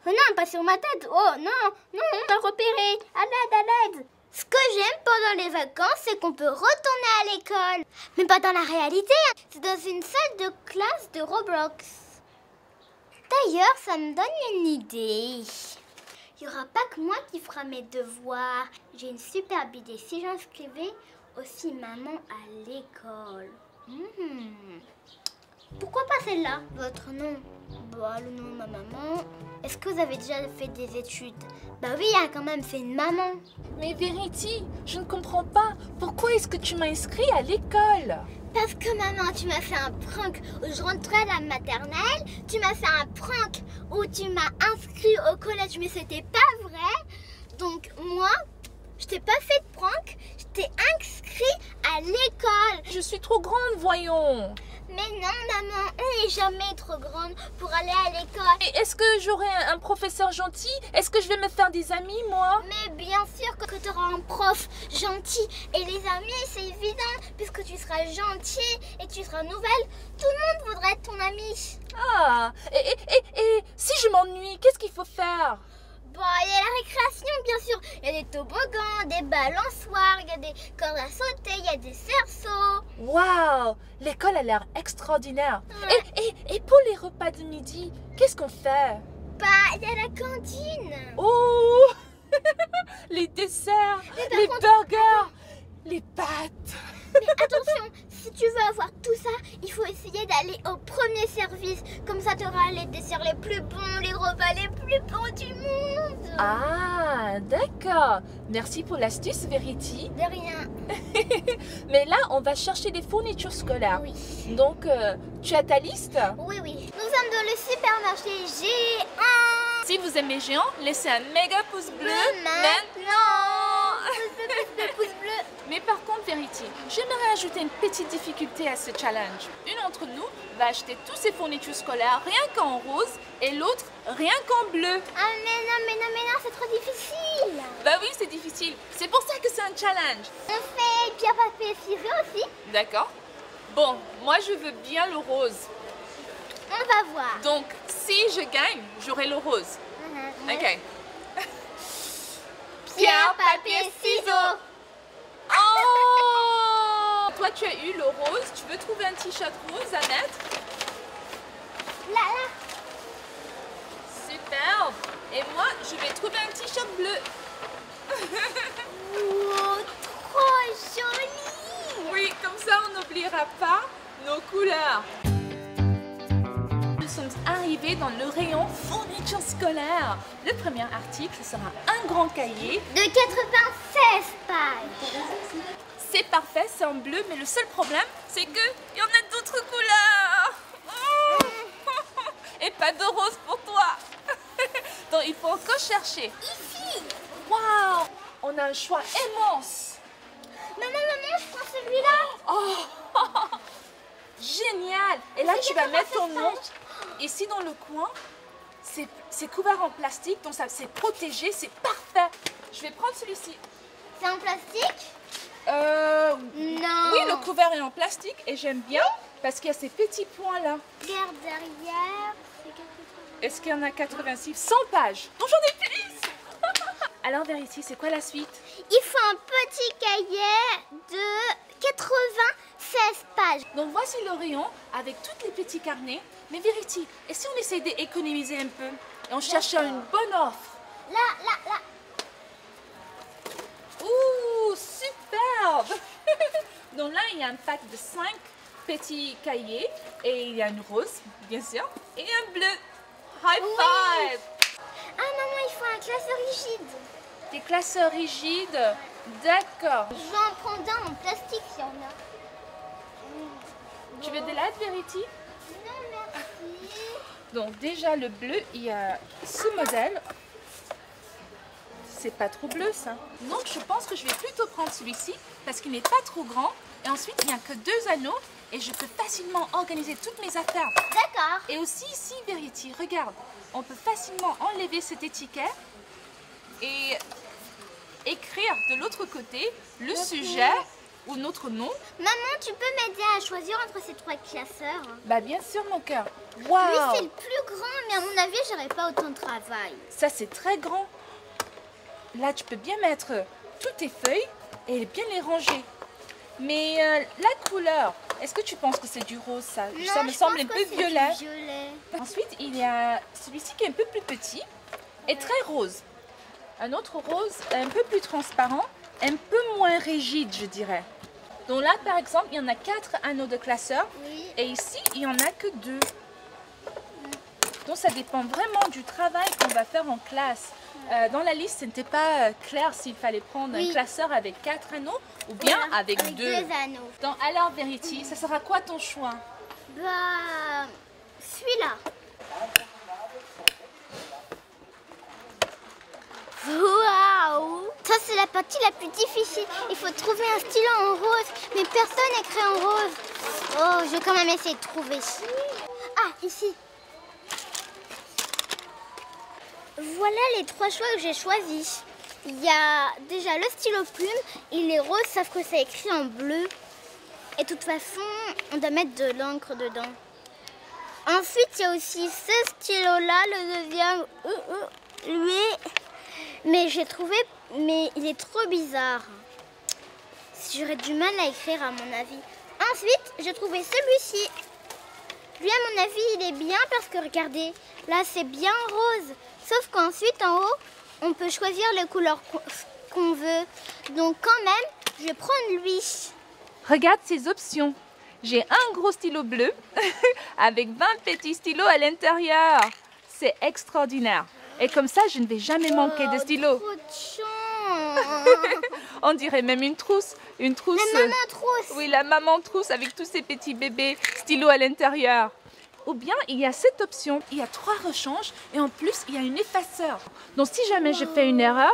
Oh non, pas sur ma tête. Oh non, non, on m'a repéré. À l'aide, à l'aide. Ce que j'aime pendant les vacances, c'est qu'on peut retourner à l'école. Mais pas dans la réalité. C'est dans une salle de classe de Roblox. D'ailleurs, ça me donne une idée. Il n'y aura pas que moi qui fera mes devoirs. J'ai une superbe idée. Si j'inscrivais aussi maman à l'école. Pourquoi pas celle-là? Votre nom? Bah, le nom de ma maman. Est-ce que vous avez déjà fait des études? Bah oui, elle a quand même fait une maman. Mais Verity, je ne comprends pas. Pourquoi est-ce que tu m'as inscrit à l'école? Parce que maman, tu m'as fait un prank où je rentrais à la maternelle. Tu m'as fait un prank où tu m'as inscrit au collège, mais c'était pas vrai. Donc moi, je t'ai pas fait de prank. Je t'ai inscrit à l'école. Je suis trop grande, voyons. Mais non, maman, on n'est jamais trop grande pour aller à l'école. Et est-ce que j'aurai un professeur gentil? Est-ce que je vais me faire des amis, moi? Mais bien sûr que tu auras un prof gentil. Et les amis, c'est évident, puisque tu seras gentil et tu seras nouvelle. Tout le monde voudrait être ton ami. Ah, et si je m'ennuie, qu'est-ce qu'il faut faire? Bon, il y a la récréation, bien sûr. Il y a des toboggans, des balançoires, il y a des cordes à sauter, il y a des cerceaux. Waouh, l'école a l'air extraordinaire. Ouais. Et pour les repas de midi, qu'est-ce qu'on fait? Bah, il y a la cantine. Oh, les desserts, les burgers, les pâtes. Mais attention, si tu veux avoir tout ça, il faut essayer d'aller au premier service. Comme ça, tu auras les desserts les plus bons, les repas les plus bons du monde. Ah, d'accord. Merci pour l'astuce, Verity. De rien. Mais là, on va chercher des fournitures scolaires. Oui. Donc, tu as ta liste? Oui, oui. Nous sommes dans le supermarché géant. Si vous aimez Géant, laissez un méga pouce bleu maintenant. Pouce bleu. Mais par contre, Verity, j'aimerais ajouter une petite difficulté à ce challenge. Une d'entre nous va acheter tous ses fournitures scolaires rien qu'en rose et l'autre rien qu'en bleu. Ah mais non, c'est trop difficile. Bah oui, c'est difficile. C'est pour ça que c'est un challenge. On fait pierre, papier, ciseaux aussi. D'accord. Bon, moi je veux bien le rose. On va voir. Donc, si je gagne, j'aurai le rose. Ok. Pierre, papier, ciseaux. Oh! Toi, tu as eu le rose. Tu veux trouver un t-shirt rose à mettre? Là. Superbe. Et moi, je vais trouver un t-shirt bleu. Oh, trop joli. Oui, comme ça, on n'oubliera pas nos couleurs. Nous sommes arrivés dans le rayon fourniture scolaire. Le premier article sera un grand cahier De 96 pages. C'est parfait, c'est en bleu, mais le seul problème, c'est qu'il y en a d'autres couleurs. Et pas de rose pour toi. Donc il faut encore chercher. Ici. Waouh, on a un choix immense. Maman, je prends celui-là. Oh, génial. Et là, tu vas mettre ton nom. Ici dans le coin, c'est couvert en plastique, donc ça c'est protégé, c'est parfait. Je vais prendre celui-ci. C'est en plastique? Non. Oui, le couvert est en plastique et j'aime bien parce qu'il y a ces petits points là. Regarde derrière. C'est quelque chose. Est-ce qu'il y en a 86? 100 pages. Donc j'en ai plus. Alors Verity, c'est quoi la suite? Il faut un petit cahier de 96 pages. Donc voici le rayon avec tous les petits carnets. Mais Verity, et si on essaie d'économiser un peu et on cherchait une bonne offre? Là. Ouh, superbe. Donc là, il y a un pack de 5 petits cahiers et il y a une rose, bien sûr, et un bleu. High five. Ah maman, il faut un classeur rigide. Des classeurs rigides, d'accord. Je vais en prendre un en plastique s'il y en a. Tu veux de l'aide, Verity? Non, merci. Donc déjà, le bleu, il y a ce modèle. C'est pas trop bleu, ça. Donc je pense que je vais plutôt prendre celui-ci parce qu'il n'est pas trop grand. Et ensuite, il n'y a que 2 anneaux et je peux facilement organiser toutes mes affaires. D'accord. Et aussi ici, Verity, regarde, on peut facilement enlever cette étiquette et écrire de l'autre côté le sujet ou notre nom. Maman, tu peux m'aider à choisir entre ces 3 classeurs? Bah bien sûr mon cœur. Lui, Waouh! c'est le plus grand, mais à mon avis, j'aurais pas autant de travail. Ça c'est très grand. Là tu peux bien mettre toutes tes feuilles et bien les ranger. Mais la couleur, est-ce que tu penses que c'est du rose ça? Non, Ça me je semble pense un que peu c'est violet. du violet. Ensuite, il y a celui-ci qui est un peu plus petit et très rose. Un autre rose un peu plus transparent, un peu moins rigide, je dirais. Donc là, par exemple, il y en a 4 anneaux de classeur Oui. et ici, il n'y en a que 2. Donc ça dépend vraiment du travail qu'on va faire en classe. Dans la liste, ce n'était pas clair s'il fallait prendre un classeur avec 4 anneaux ou bien Voilà, avec 2. anneaux. Donc alors, Verity, ça sera quoi ton choix? Bah, celui-là. Waouh! Ça, c'est la partie la plus difficile. Il faut trouver un stylo en rose, mais personne n'écrit en rose. Oh, je vais quand même essayer de trouver. Ah, ici. Voilà les 3 choix que j'ai choisis. Il y a déjà le stylo plume, il est rose, sauf que c'est écrit en bleu. Et de toute façon, on doit mettre de l'encre dedans. Ensuite, il y a aussi ce stylo-là, le deuxième. Lui, mais j'ai trouvé, mais il est trop bizarre. J'aurais du mal à écrire à mon avis. Ensuite, j'ai trouvé celui-ci. Lui, à mon avis, il est bien parce que regardez, là, c'est bien rose. Sauf qu'ensuite, en haut, on peut choisir les couleurs qu'on veut. Donc quand même, je vais prendre lui. Regarde ces options. J'ai un gros stylo bleu avec 20 petits stylos à l'intérieur. C'est extraordinaire. Et comme ça, je ne vais jamais manquer de stylos. Trop de chance. On dirait même une trousse. Une trousse. La maman trousse. Oui, la maman trousse avec tous ces petits bébés stylos à l'intérieur. Ou bien, il y a cette option. Il y a 3 rechanges et en plus, il y a une effaceur. Donc, si jamais je fais une erreur,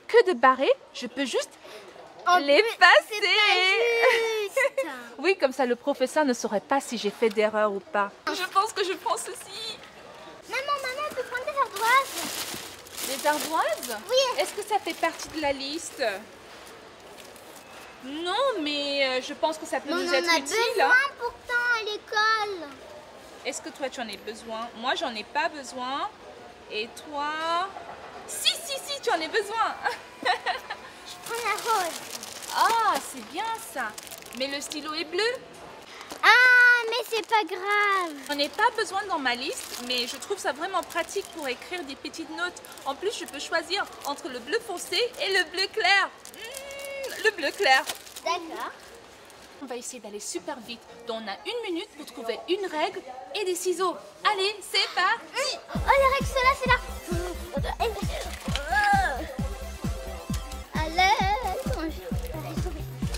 que de barrer, je peux juste l'effacer. Oui, comme ça, le professeur ne saurait pas si j'ai fait d'erreur ou pas. Je pense que je prends ceci. Maman, on peut prendre des ardoises. Des ardoises? Oui. Est-ce que ça fait partie de la liste? Non, mais je pense que ça peut nous être utile. On en a besoin pourtant à l'école. Est-ce que toi, tu en as besoin? Moi, j'en ai pas besoin. Et toi? Si, tu en as besoin. Je prends la rose. Ah, c'est bien ça. Mais le stylo est bleu. Ah, mais c'est pas grave. J'en ai pas besoin dans ma liste, mais je trouve ça vraiment pratique pour écrire des petites notes. En plus, je peux choisir entre le bleu foncé et le bleu clair. Le bleu clair. D'accord. On va essayer d'aller super vite. Donc, on a 1 minute pour trouver une règle et des ciseaux. Allez, c'est parti. Oh, les règles, celle-là, c'est là.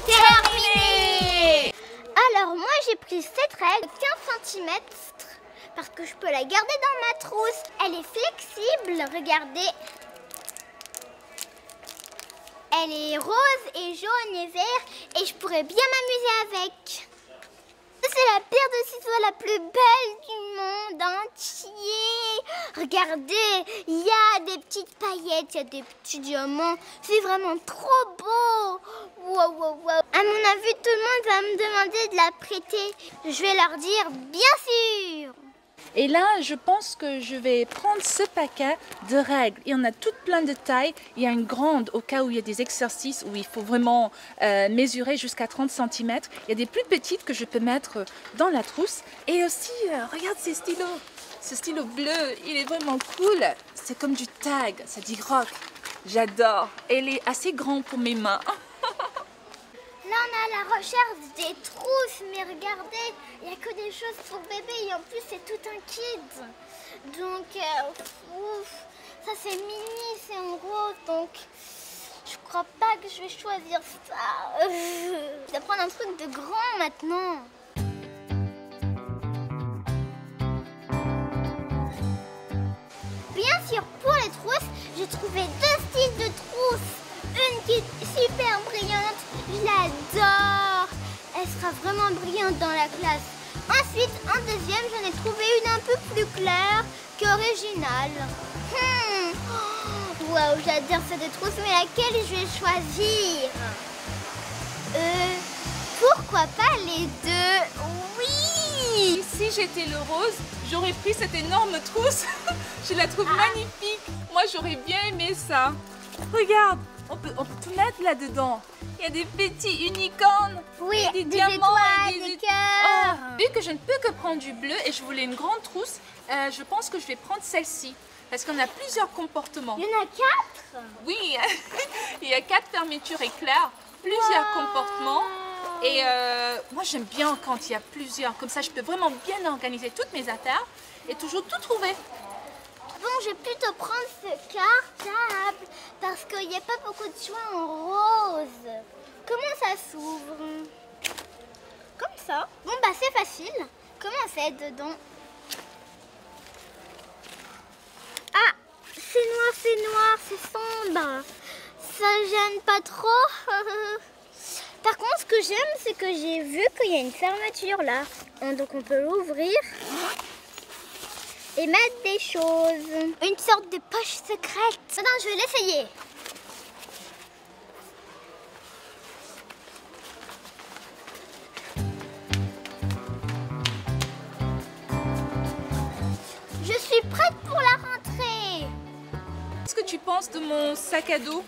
Terminé. Alors, moi, j'ai pris cette règle, 15 cm, parce que je peux la garder dans ma trousse. Elle est flexible, regardez. Elle est rose et jaune et vert et je pourrais bien m'amuser avec. C'est la paire de ciseaux la plus belle du monde entier. Regardez, il y a des petites paillettes, il y a des petits diamants. C'est vraiment trop beau. Wow, wow, wow. À mon avis, tout le monde va me demander de la prêter. Je vais leur dire bien sûr. Et là, je pense que je vais prendre ce paquet de règles. Il y en a toutes plein de tailles. Il y a une grande au cas où il y a des exercices où il faut vraiment mesurer jusqu'à 30 cm. Il y a des plus petites que je peux mettre dans la trousse. Et aussi, regarde ces stylos. Ce stylo bleu, il est vraiment cool. C'est comme du tag, ça dit rock. J'adore. Et il est assez grand pour mes mains. Là, on est à la recherche des trousses, mais regardez, il n'y a que des choses pour bébé et en plus, c'est tout un kid. Donc, ça c'est mini, c'est en rose, donc je crois pas que je vais choisir ça. Je vais prendre un truc de grand maintenant. Bien sûr, pour les trousses, j'ai trouvé 2 styles de trousses. Une qui est super brillante, je l'adore. Elle sera vraiment brillante dans la classe. Ensuite, en deuxième, j'en ai trouvé une un peu plus claire qu'originale. Waouh, j'adore cette trousse, mais laquelle je vais choisir Pourquoi pas les deux? Oui! Si j'étais le rose, j'aurais pris cette énorme trousse. Je la trouve magnifique. Moi, j'aurais bien aimé ça. Regarde, on peut tout mettre là-dedans. Il y a des petits unicornes, Oui, des des diamants, étoiles, et des cœurs. Vu que je ne peux que prendre du bleu et je voulais une grande trousse, je pense que je vais prendre celle-ci. Parce qu'on a plusieurs comportements. Il y en a 4? Oui, il y a 4 fermetures éclairs, plusieurs comportements. Et moi, j'aime bien quand il y a plusieurs. Comme ça, je peux vraiment bien organiser toutes mes affaires et toujours tout trouver. Bon, je vais plutôt prendre ce cartable parce qu'il n'y a pas beaucoup de choix en rose. Comment ça s'ouvre? Comme ça. Bon, bah c'est facile. Comment c'est dedans? Ah, c'est noir, c'est sombre. Ça gêne pas trop. Par contre, ce que j'aime, c'est que j'ai vu qu'il y a une fermeture là. Donc on peut l'ouvrir et mettre des choses. Une sorte de poche secrète. Maintenant, je vais l'essayer. Je suis prête pour la rentrée. Qu'est-ce que tu penses de mon sac à dos?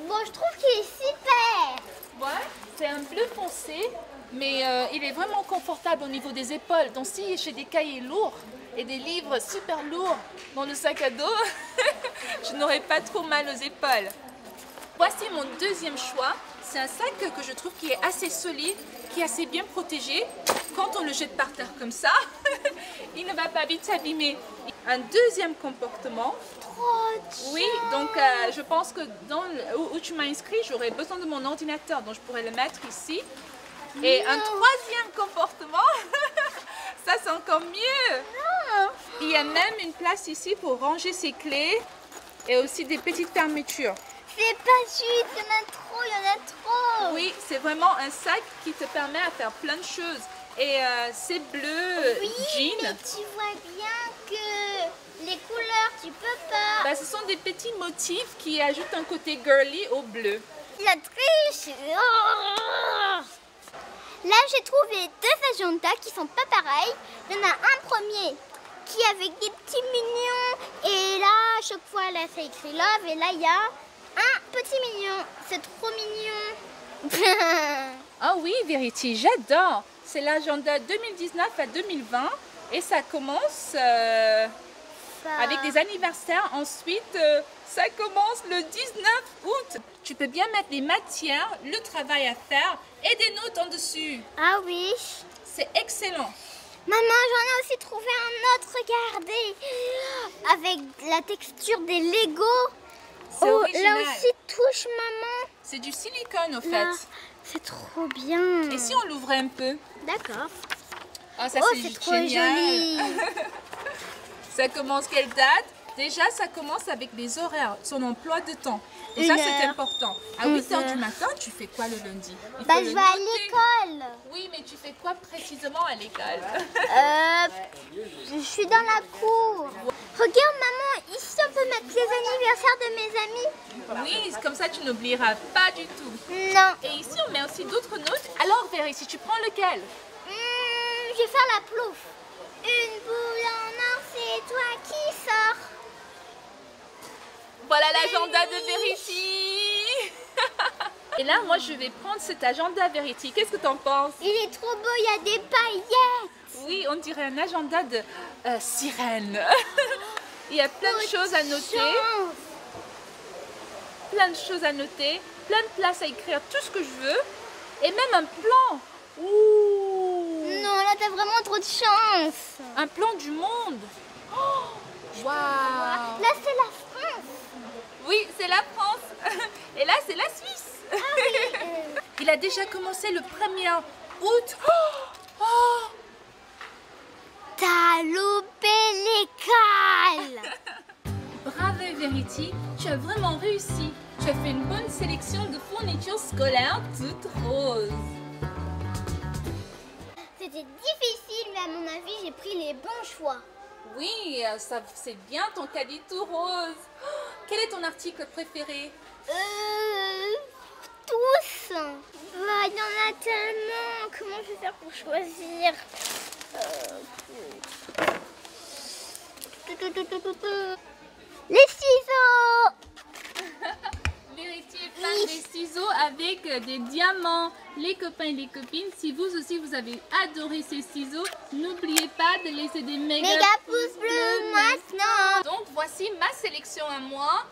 Bon, je trouve qu'il est super. Ouais, c'est un bleu foncé, mais il est vraiment confortable au niveau des épaules. Donc si j'ai des cahiers lourds et des livres super lourds dans le sac à dos, je n'aurai pas trop mal aux épaules. Voici mon deuxième choix. C'est un sac que je trouve qui est assez solide, qui est assez bien protégé. Quand on le jette par terre comme ça, il ne va pas vite s'abîmer. Un deuxième comportement. Trop Oui, donc je pense que où tu m'as inscrit, j'aurais besoin de mon ordinateur, donc je pourrais le mettre ici. Et un troisième comportement, ça c'est encore mieux. Il y a même une place ici pour ranger ses clés et aussi des petites fermetures. C'est pas juste, il y en a trop. Oui, c'est vraiment un sac qui te permet à faire plein de choses. Et c'est bleu Oui, jean. mais tu vois bien que les couleurs, tu peux pas. Bah, ce sont des petits motifs qui ajoutent un côté girly au bleu. La triche. Oh. Là, j'ai trouvé deux agendas qui sont pas pareils. Il y en a un premier qui est avec des petits mignons. Et là, à chaque fois, là, ça écrit love. Et là, il y a un petit mignon. C'est trop mignon. Ah oui, Verity, j'adore. C'est l'agenda 2019 à 2020 et ça commence avec des anniversaires. Ensuite, ça commence le 19 août. Tu peux bien mettre les matières, le travail à faire et des notes en dessus. Ah oui. C'est excellent. Maman, j'en ai aussi trouvé un autre, regardez. Avec la texture des Lego. C'est Oh, original. là aussi, touche, maman. C'est du silicone au Là, fait. c'est trop bien. Et si on l'ouvrait un peu? D'accord. Ah, ça Oh, c'est c'est trop génial. joli. Ça commence quelle date? Déjà, ça commence avec les horaires, son emploi de temps. Et ça, Une c'est heure. important. À 8 h du matin, tu fais quoi le lundi? Il Bah, faut je le vais à noter. l'école. Oui, mais tu fais quoi précisément à l'école? Je suis dans la cour. Regarde, maman, ici, on peut mettre les anniversaires de mes amis. Oui, comme ça, tu n'oublieras pas du tout. Non. Et ici, on met aussi d'autres notes. Alors, Véry, si tu prends lequel? Je vais faire la plouf. Une boule en or, c'est toi qui sors. Voilà l'agenda de Verity. Et là, moi, je vais prendre cet agenda Verity. Qu'est-ce que tu en penses? Il est trop beau, il y a des paillettes. Oui, on dirait un agenda de sirène. Il y a plein de choses à noter. Chance. Plein de choses à noter. Plein de places à écrire tout ce que je veux. Et même un plan. Ouh. Non, là, t'as vraiment trop de chance. Un plan du monde. Oh, waouh. Là, c'est la France. Oui, c'est la France. Et là, c'est la Suisse. Ah oui. Il a déjà commencé le 1er août. Oh, oh. T'as loupé l'école. Bravo Verity, tu as vraiment réussi. Tu as fait une bonne sélection de fournitures scolaires toutes roses. C'était difficile, mais à mon avis, j'ai pris les bons choix. Oui, ça c'est bien ton caddie tout rose. Oh, quel est ton article préféré? tous. Bah, il y en a tellement. Comment je vais faire pour choisir? Les ciseaux. Vérity est fan des ciseaux avec des diamants. Les copains et les copines, si vous aussi vous avez adoré ces ciseaux, n'oubliez pas de laisser des méga pouces bleus maintenant. Donc voici ma sélection à moi.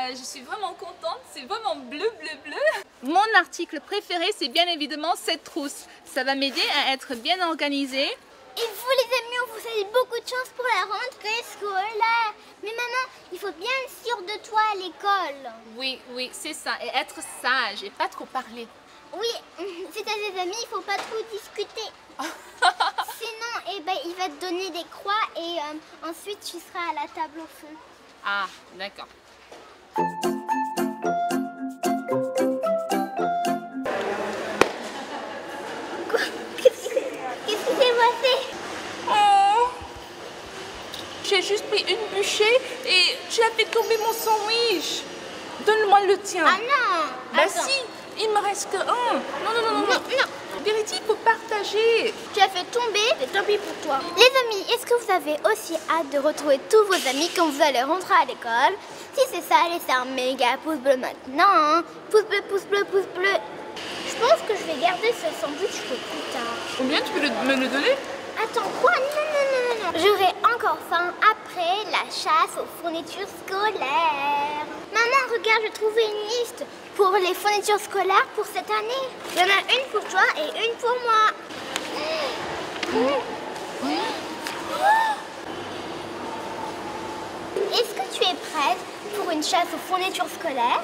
Je suis vraiment contente, c'est vraiment bleu, bleu, bleu. Mon article préféré, c'est bien évidemment cette trousse. Ça va m'aider à être bien organisée. Et vous les amis, on vous souhaite beaucoup de chance pour la rentrée scolaire. Mais maman, il faut bien être sûr de toi à l'école. Oui, oui, c'est ça. Et être sage et pas trop parler. Oui, c'est à tes amis, il faut pas trop discuter. Sinon, il va te donner des croix et ensuite tu seras à la table au fond. Ah, d'accord. Qu'est-ce qui s'est passé? Oh, j'ai juste pris une bûchée et tu as fait tomber mon sandwich. Donne-moi le tien. Ah non. Bah Attends. si, il me reste que un. Non. Vérity, il faut partager. Tu as fait tomber, c'est tant pis pour toi. Les amis, est-ce que vous avez aussi hâte de retrouver tous vos amis quand vous allez rentrer à l'école? Si c'est ça, laissez un méga pouce bleu maintenant. Hein. Pouce bleu, pouce bleu, pouce bleu. Je pense que je vais garder ce sandwich pour plus tard. Combien tu peux me le donner? Attends, quoi? Non. J'aurai encore faim après la chasse aux fournitures scolaires. Maman, regarde, j'ai trouvé une liste pour les fournitures scolaires pour cette année. Il y en a une pour toi et une pour moi. Est-ce que tu es prête pour une chasse aux fournitures scolaires?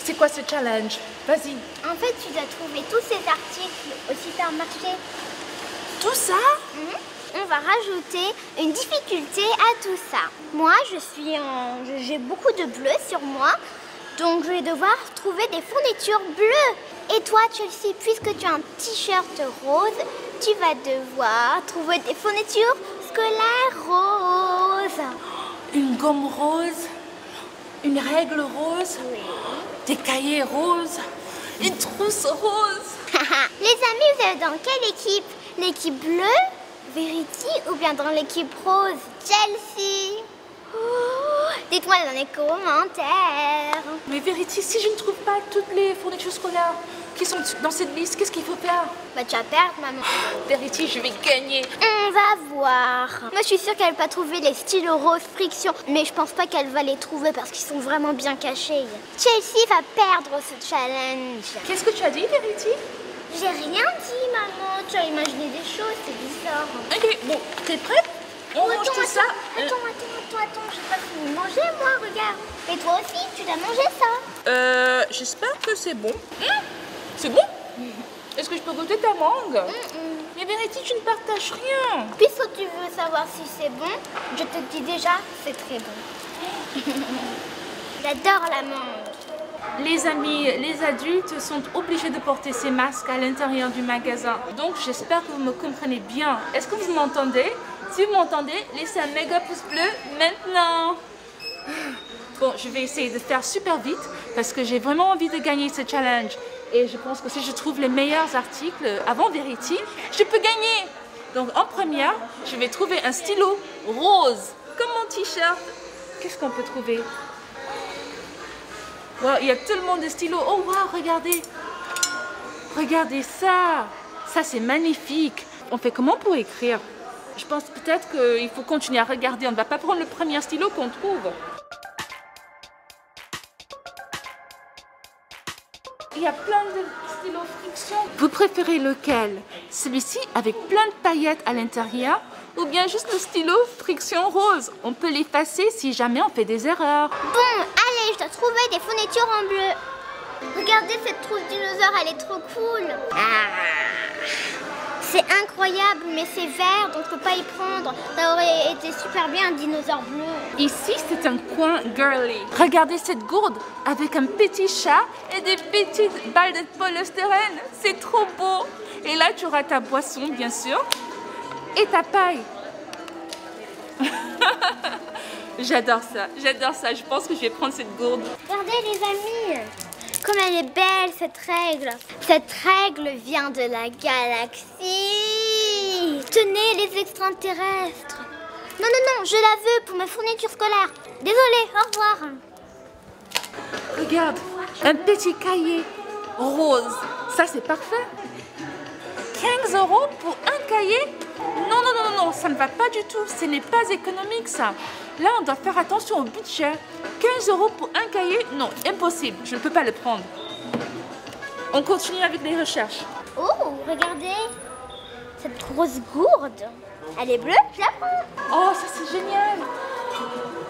C'est quoi ce challenge? Vas-y. En fait, tu dois trouver tous ces articles au supermarché. Tout ça? On va rajouter une difficulté à tout ça. Moi, j'ai beaucoup de bleu sur moi, donc je vais devoir trouver des fournitures bleues. Et toi, Chelsea, puisque tu as un t-shirt rose, tu vas devoir trouver des fournitures scolaires roses. Une gomme rose, une règle rose, des cahiers roses, une trousse rose. Les amis, vous êtes dans quelle équipe? L'équipe bleue, Verity, ou bien dans l'équipe rose, Chelsea? Dites-moi dans les commentaires. Mais Verity, si je ne trouve pas toutes les fournitures scolaires qui sont dans cette liste, qu'est-ce qu'il faut faire? Bah tu vas perdre, maman. Verity, je vais gagner. On va voir. Moi je suis sûre qu'elle va pas trouver les stylos rose friction, mais je pense pas qu'elle va les trouver parce qu'ils sont vraiment bien cachés. Chelsea va perdre ce challenge. Qu'est-ce que tu as dit, Verity? J'ai rien dit, maman. Tu as imaginé des choses, c'est bizarre. Ok, bon, t'es prête? On mange tout ça. Attends, j'ai pas fini de manger, moi, regarde. Et toi aussi, tu dois manger ça. J'espère que c'est bon. C'est bon? Est-ce que je peux goûter ta mangue? Mais Verity, tu ne partages rien. Puisque tu veux savoir si c'est bon, je te dis déjà, c'est très bon. J'adore la mangue. Les amis, les adultes sont obligés de porter ces masques à l'intérieur du magasin. Donc j'espère que vous me comprenez bien. Est-ce que vous m'entendez? Si vous m'entendez, laissez un méga pouce bleu maintenant. Bon, je vais essayer de faire super vite parce que j'ai vraiment envie de gagner ce challenge. Et je pense que si je trouve les meilleurs articles avant Verity, je peux gagner. Donc en première, je vais trouver un stylo rose, comme mon t-shirt. Qu'est-ce qu'on peut trouver? Wow, il y a tellement de stylos. Oh wow, regardez. Regardez ça. Ça, c'est magnifique. On fait comment pour écrire? Je pense peut-être qu'il faut continuer à regarder. On ne va pas prendre le premier stylo qu'on trouve. Il y a plein de stylos friction. Vous préférez lequel? Celui-ci avec plein de paillettes à l'intérieur ou bien juste le stylo friction rose? On peut l'effacer si jamais on fait des erreurs. Bon, allez, je dois trouver des fournitures en bleu. Regardez cette trousse dinosaure, elle est trop cool. C'est incroyable, mais c'est vert, donc je peux pas y prendre. Ça aurait été super bien un dinosaure bleu. Ici, c'est un coin girly. Regardez cette gourde avec un petit chat et des petites balles de polystyrène. C'est trop beau. Et là, tu auras ta boisson, bien sûr, et ta paille. J'adore ça, j'adore ça. Je pense que je vais prendre cette gourde. Regardez les amis, Comme elle est belle, cette règle. Cette règle vient de la galaxie. Tenez, les extraterrestres. Non, non, non, je la veux pour ma fourniture scolaire. Désolée, au revoir. Regarde, un petit cahier rose. Ça, c'est parfait. 15 € pour un cahier? Non, non, non, non, ça ne va pas du tout. Ce n'est pas économique, ça. Là, on doit faire attention au budget. 15 € pour un cahier? Non, impossible. Je ne peux pas le prendre. On continue avec les recherches. Oh, regardez. Cette grosse gourde. Elle est bleue, je la prends. Oh, ça, c'est génial.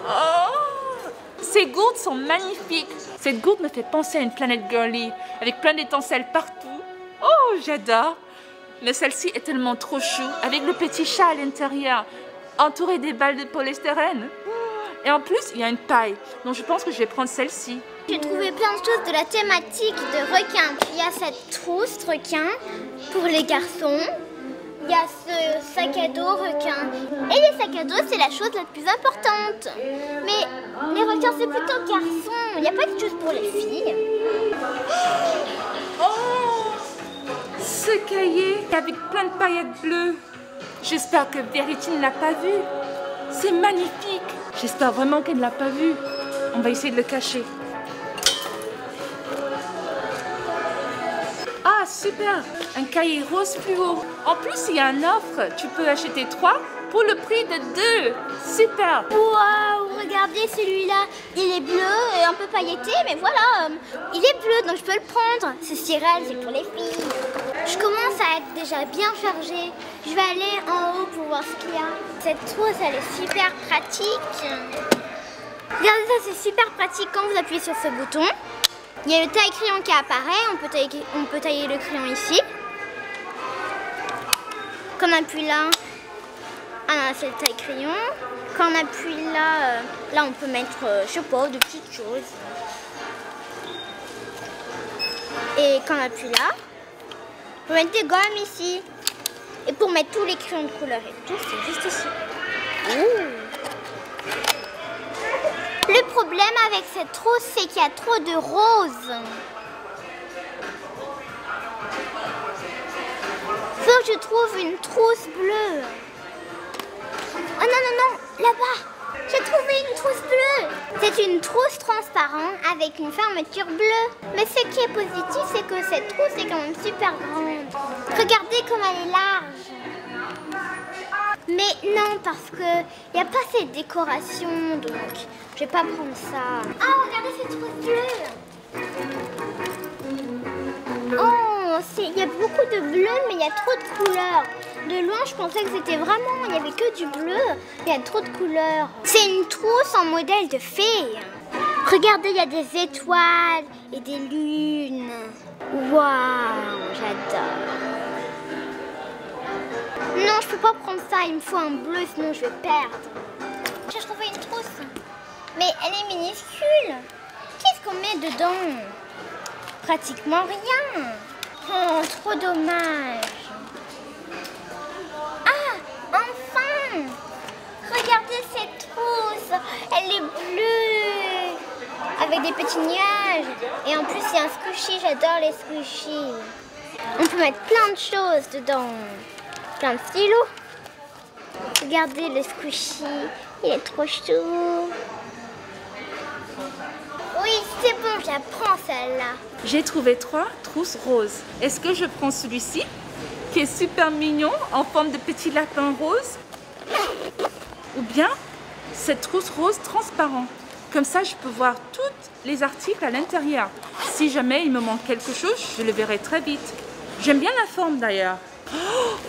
Oh, ces gourdes sont magnifiques. Cette gourde me fait penser à une planète girly, avec plein d'étincelles partout. Oh, j'adore. Mais celle-ci est tellement trop chou, avec le petit chat à l'intérieur, entouré des balles de polystyrène. Et en plus, il y a une paille. Donc je pense que je vais prendre celle-ci. J'ai trouvé plein de choses de la thématique de requin. Il y a cette trousse requin pour les garçons. Il y a ce sac à dos requin. Et les sacs à dos, c'est la chose la plus importante. Mais les requins, c'est plutôt garçons. Il n'y a pas de chose pour les filles. Oh, ce cahier avec plein de paillettes bleues. J'espère que Verity ne l'a pas vu. C'est magnifique. J'espère vraiment qu'elle ne l'a pas vu. On va essayer de le cacher. Ah, super! Un cahier rose fluo. En plus, il y a une offre. Tu peux acheter 3 pour le prix de 2. Super! Waouh, regardez celui-là. Il est bleu et un peu pailleté, mais voilà. Il est bleu, donc je peux le prendre. Ce cirel, c'est pour les filles. Je commence à être déjà bien chargée. Je vais aller en haut pour voir ce qu'il y a. Cette trousse, elle est super pratique. Regardez ça, c'est super pratique quand vous appuyez sur ce bouton. Il y a le taille-crayon qui apparaît. On peut tailler le crayon ici. Quand on appuie là, ah non, c'est le taille-crayon. Quand on appuie là, là on peut mettre, je sais pas, de petites choses. Et quand on appuie là, on peut mettre des gommes ici. Et pour mettre tous les crayons de couleur et tout, c'est juste ici. Ouh. Le problème avec cette trousse, c'est qu'il y a trop de roses. Faut que je trouve une trousse bleue. Oh non, non, non, là-bas. J'ai trouvé une trousse bleue. C'est une trousse transparente avec une fermeture bleue. Mais ce qui est positif, c'est que cette trousse est quand même super grande. Regardez comme elle est large. Mais non, parce que il n'y a pas cette décoration, donc je vais pas prendre ça. Ah, regardez cette trousse bleue. Oh, il y a beaucoup de bleu, mais il y a trop de couleurs. De loin, je pensais que c'était vraiment, il n'y avait que du bleu. Il y a trop de couleurs. C'est une trousse en modèle de fée. Regardez, il y a des étoiles et des lunes. Waouh, j'adore. Non, je peux pas prendre ça, il me faut un bleu, sinon je vais perdre. J'ai trouvé une trousse, mais elle est minuscule. Qu'est-ce qu'on met dedans? Pratiquement rien. Oh, trop dommage. Ah, enfin! Regardez cette trousse, elle est bleue, avec des petits nuages. Et en plus, il y a un squishy, j'adore les squishies. On peut mettre plein de choses dedans. Plein de stylos. Regardez le squishy, il est trop chou. Oui, c'est bon, j'apprends celle-là. J'ai trouvé 3 trousses roses. Est-ce que je prends celui-ci, qui est super mignon, en forme de petit lapin rose? Ou bien cette trousse rose transparente. Comme ça, je peux voir tous les articles à l'intérieur. Si jamais il me manque quelque chose, je le verrai très vite. J'aime bien la forme d'ailleurs.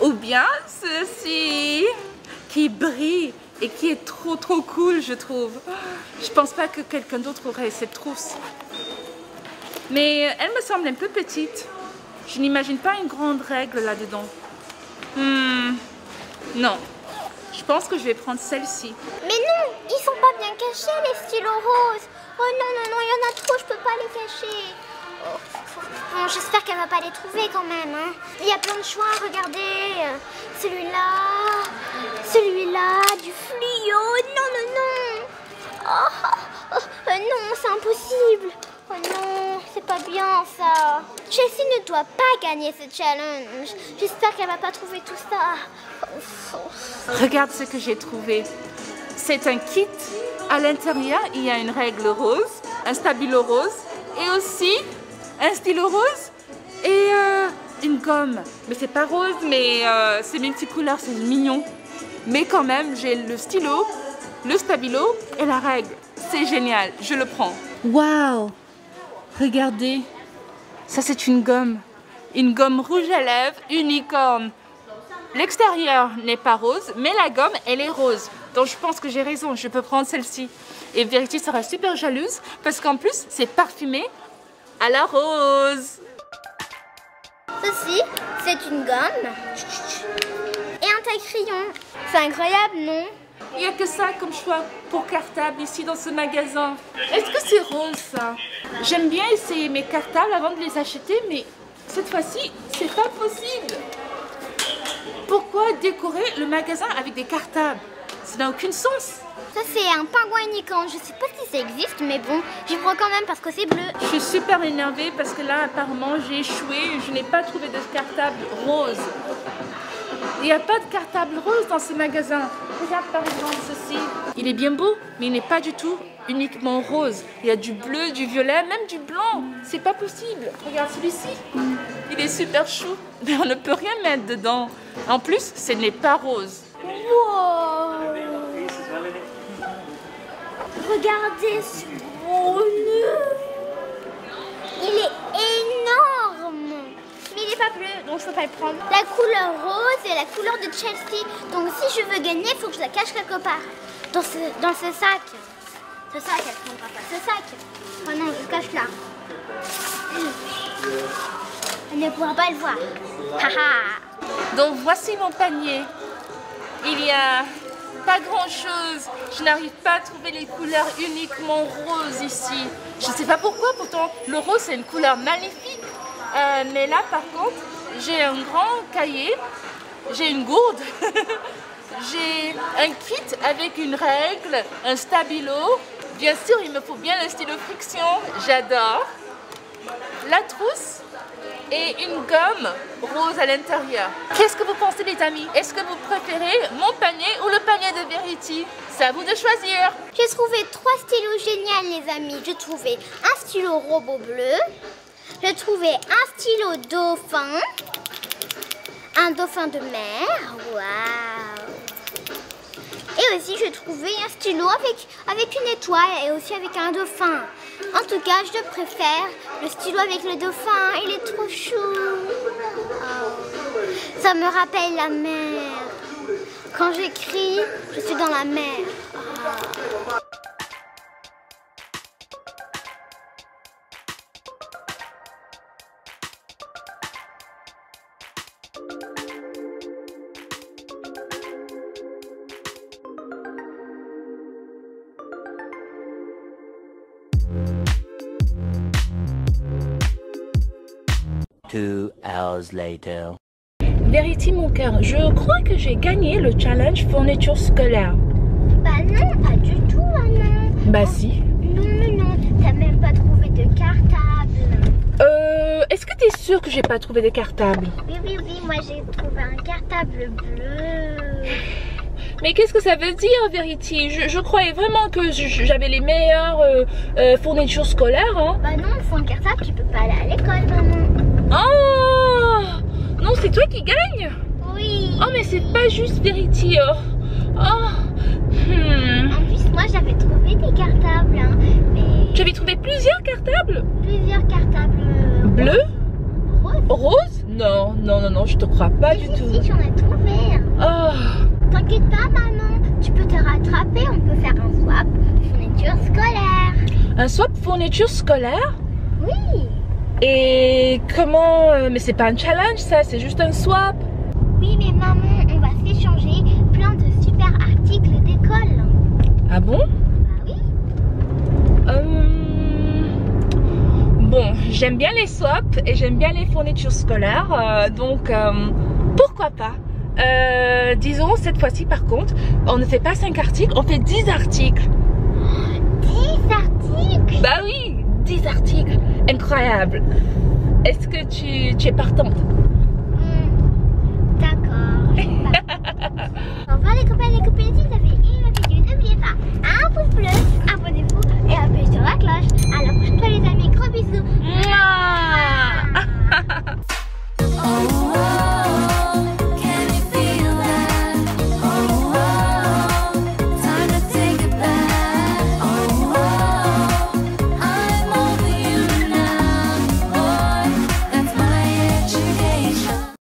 Ou bien ceci, qui brille et qui est trop cool, je trouve. Je pense pas que quelqu'un d'autre aurait cette trousse. Mais elle me semble un peu petite. Je n'imagine pas une grande règle là-dedans. Non. Je pense que je vais prendre celle-ci. Mais non, ils sont pas bien cachés les stylos roses. Oh non, non, non, il y en a trop, je peux pas les cacher. Oh. Bon, j'espère qu'elle va pas les trouver quand même. Hein. Il y a plein de choix, regardez. Celui-là, celui-là, du fluo. Non, non, non. Oh, non, c'est impossible. Oh non, c'est pas bien ça. Chelsea ne doit pas gagner ce challenge. J'espère qu'elle va pas trouver tout ça. Regarde ce que j'ai trouvé. C'est un kit. À l'intérieur, il y a une règle rose, un stabilo rose et aussi un stylo rose et une gomme. Mais c'est pas rose, mais c'est multicouleur, c'est mignon. Mais quand même, j'ai le stylo, le stabilo et la règle. C'est génial, je le prends. Waouh! Regardez, ça c'est une gomme rouge à lèvres, unicorne. L'extérieur n'est pas rose, mais la gomme, elle est rose. Donc je pense que j'ai raison, je peux prendre celle-ci. Et Verity sera super jalouse parce qu'en plus, c'est parfumé à la rose. Ceci, c'est une gomme et un taille-crayon. C'est incroyable, non? Il n'y a que ça comme choix pour cartable ici dans ce magasin. Est-ce que c'est rose ça? J'aime bien essayer mes cartables avant de les acheter, mais cette fois-ci, c'est pas possible. Pourquoi décorer le magasin avec des cartables? Ça n'a aucun sens. Ça, c'est un pingouin unicorne. Je sais pas si ça existe, mais bon, j'y prends quand même parce que c'est bleu. Je suis super énervée parce que là, apparemment, j'ai échoué. Je n'ai pas trouvé de cartable rose. Il n'y a pas de cartable rose dans ce magasin. Regarde par exemple ceci. Il est bien beau, mais il n'est pas du tout uniquement rose. Il y a du bleu, du violet, même du blanc. C'est pas possible. Regarde celui-ci. Il est super chou, mais on ne peut rien mettre dedans. En plus, ce n'est pas rose. Wow. Regardez ce gros nœud. Il est énorme. Mais il n'est pas bleu, donc je ne peux pas le prendre. La couleur rose est la couleur de Chelsea. Donc si je veux gagner, il faut que je la cache quelque part. Dans ce sac. Ce sac, elle ne prendra pas. Ce sac. Oh non, je le cache là. Elle ne pourra pas le voir. Haha. Donc voici mon panier. Il y a pas grand chose. Je n'arrive pas à trouver les couleurs uniquement roses ici. Je ne sais pas pourquoi, pourtant le rose c'est une couleur magnifique. Mais là par contre, j'ai un grand cahier, j'ai une gourde, j'ai un kit avec une règle, un stabilo. Bien sûr, il me faut bien le stylo friction, j'adore. La trousse et une gomme rose à l'intérieur. Qu'est-ce que vous pensez les amis? Est-ce que vous préférez mon panier ou le panier de Verity? C'est à vous de choisir. J'ai trouvé 3 stylos géniaux les amis. J'ai trouvé un stylo robot bleu. J'ai trouvé un stylo dauphin. Un dauphin de mer. Waouh. Et aussi j'ai trouvé un stylo avec une étoile et aussi avec un dauphin. En tout cas, je préfère le stylo avec le dauphin. Il est trop chou. Oh. Ça me rappelle la mer. Quand j'écris, je suis dans la mer. Oh. Two hours later. Verity mon cœur, je crois que j'ai gagné le challenge fourniture scolaire. Bah non, pas du tout, maman. Bah si. Non, t'as même pas trouvé de cartable. Est-ce que t'es sûre que j'ai pas trouvé de cartable? Oui, moi j'ai trouvé un cartable bleu. Mais qu'est-ce que ça veut dire, Verity? Je croyais vraiment que j'avais les meilleures fournitures scolaires. Hein. Bah non, sans le cartable, tu peux pas aller à l'école, maman. Oh non, c'est toi qui gagne? Oui. Oh, mais c'est pas juste, Verity. En plus, moi j'avais trouvé des cartables. Hein, mais... Tu avais trouvé plusieurs cartables? Plusieurs cartables. Bleus? Rose? Rose? Non, je te crois pas du tout. Si, j'en ai trouvé. Oh. T'inquiète pas, maman. Tu peux te rattraper. On peut faire un swap fourniture scolaire. Un swap fourniture scolaire? Oui. Et comment... Mais c'est pas un challenge ça, c'est juste un swap. Oui, mais maman, on va s'échanger plein de super articles d'école. Ah bon? Bah oui. Bon, j'aime bien les swaps et j'aime bien les fournitures scolaires, donc pourquoi pas. Disons cette fois-ci par contre, on ne fait pas 5 articles, on fait 10 articles. 10 articles? Bah oui, 10 articles incroyables. Est-ce que tu es partante? D'accord. Enfin les copains et les copines, si vous avez aimé ma vidéo, n'oubliez pas un pouce bleu,